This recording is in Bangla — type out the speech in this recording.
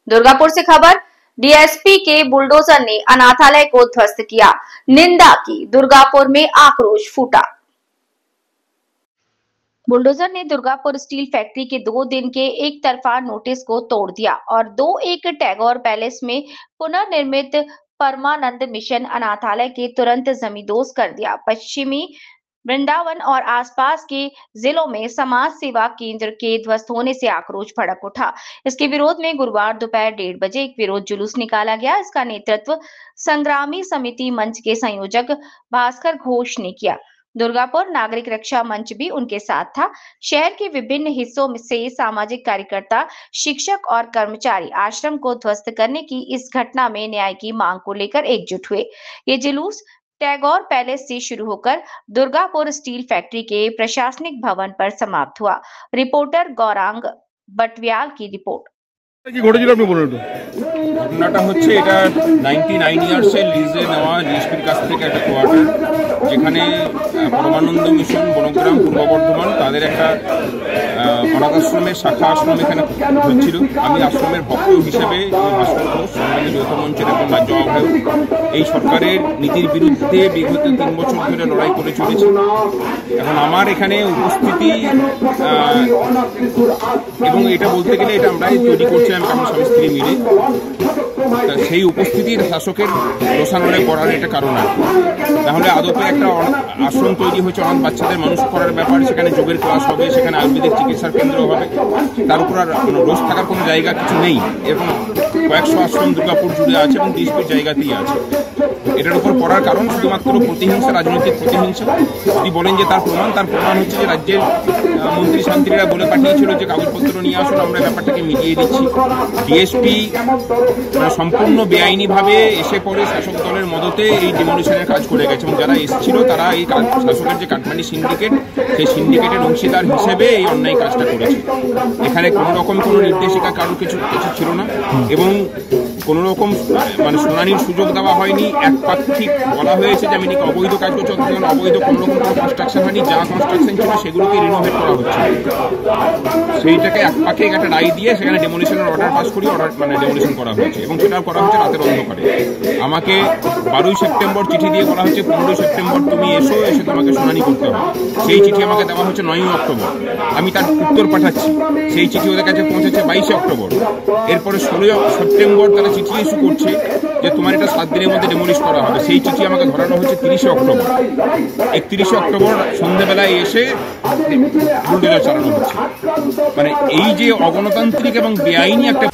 दुर्गापुर से खबर। डीएसपी के बुलडोजर ने अनाथालय को ध्वस्त किया, निंदा की। दुर्गापुर में आक्रोश फूटा। बुलडोजर ने दुर्गापुर स्टील फैक्ट्री के 2 दिन के एक तरफा नोटिस को तोड़ दिया और 2-1 टैगोर पैलेस में पुनर्निर्मित परमानंद मिशन अनाथालय के तुरंत जमींदोज कर दिया। पश्चिमी वृंदावन और आसपास के जिलों में समाज सेवा केंद्र के ध्वस्त होने से आक्रोश भड़क उठा। इसके विरोध में गुरुवार दोपहर 1:30 बजे एक विरोध जुलूस निकाला गया। इसका नेतृत्व संग्रामी समिति मंच के संयोजक भास्कर घोष ने किया। दुर्गापुर नागरिक रक्षा मंच भी उनके साथ था। शहर के विभिन्न हिस्सों से सामाजिक कार्यकर्ता, शिक्षक और कर्मचारी आश्रम को ध्वस्त करने की इस घटना में न्याय की मांग को लेकर एकजुट हुए। ये जुलूस टैगोर पैलेस से शुरू होकर दुर्गापुर स्टील फैक्ट्री के प्रशासनिक भवन पर समाप्त हुआ। रिपोर्टर गौरांग बटव्याल की रिपोर्ट। ঘটনাটা হচ্ছে এটা 99 ইয়ার্সের লিজে নেওয়া ডিএসপির কাছ থেকে একটা কোয়ার্টার, যেখানে পরমানন্দ মিশন বনগ্রাম পূর্ব বর্ধমান তাদের একটা অনাথ আশ্রমের শাখা আশ্রম এখানে হচ্ছিল। আমি আশ্রমের ভক্ত হিসেবে ভাস্কর ঘোষ, সংগ্রামী যৌথ মঞ্চের একজন রাজ্য আহ্বায়ক, এই সরকারের নীতির বিরুদ্ধে বিগত 3 বছর ধরে লড়াই করে চলেছি। এখন আমার এখানে উপস্থিতি এবং এটা বলতে গেলে এটা আমরাই তৈরি করছি, আমি আমার স্বামী স্ত্রী মিলে, সেই উপস্থিতির শাসকের রোষানলে করার এটা কারণ আর তাহলে আদপে একটা আশ্রম তৈরি হয়েছে অনাথ বাচ্চাদের মানুষ করার ব্যাপার, সেখানে যোগের ক্লাস হবে, সেখানে আয়ুর্বেদিক চিকিৎসার কেন্দ্র হবে, তার উপর আর রোজ থাকার কোনো জায়গা কিছু নেই। এরকম কয়েকশো আশ্রম দুর্গাপুর জুড়ে আছে এবং ডিএসপির জায়গাতেই আছে। এটার উপর পড়ার কারণ শুধুমাত্র প্রতিহিংসা, রাজনৈতিক প্রতিহিংসা। যদি বলেন যে তার প্রমাণ হচ্ছে যে রাজ্যের মন্ত্রী শান্তিরা বলে পাঠিয়েছিল যে কাগজপত্র নিয়ে আসুন, আমরা ব্যাপারটাকে মিটিয়ে দিচ্ছি। ডিএসপি সম্পূর্ণ বেআইনিভাবে এসে পরে শাসক দলের মদতে এই ডিমোলিশনের কাজ করে গেছে এবং যারা এসেছিল তারা এই শাসকের যে কাটমানি সিন্ডিকেট, সেই সিন্ডিকেটের অংশীদার হিসেবে এই অন্যায় কাজটা করেছে। এখানে কোনো রকম কোনো নির্দেশিকা কারোর কিছু ছিল না এবং কোনো রকম শুনানির সুযোগ দেওয়া হয়নি। একপাক্ষিক বলা হয়েছে যে আমি নাকি অবৈধ কাজ করছি, অবৈধ কোনো রকম কোনো কনস্ট্রাকশন হয়নি, যা কনস্ট্রাকশন ছিল সেগুলোকে রিনোভেট করা হচ্ছে। সেইটাকে একপাক্ষিক একটা রায় দিয়ে সেখানে ডেমোলিশনের অর্ডার পাস করি, ডেমোলিশন করা হয়েছে এবং সেটাও করা হচ্ছে রাতের অন্ধকারে। আমাকে 12 সেপ্টেম্বর চিঠি দিয়ে বলা হচ্ছে 15 সেপ্টেম্বর তুমি এসে তোমাকে শুনানি করতে হবে। সেই চিঠি আমাকে দেওয়া হচ্ছে 9 অক্টোবর। আমি তার উত্তর পাঠাচ্ছি, সেই চিঠি ওদের কাছে পৌঁছেছে 22 অক্টোবর। এরপরে 16 সেপ্টেম্বর তারা চিঠি ইস্যু করছে যে তোমার এটা 7 দিনের মধ্যে ডেমোলিশ করা হবে। সেই চিঠি আমাকে ধরানো হচ্ছে 30 অক্টোবর। 31 অক্টোবর সন্ধ্যেবেলায় এসে বুলডোজার চালানো হচ্ছে। এই যে অগণতান্ত্রিক এবং বেআইনি একটা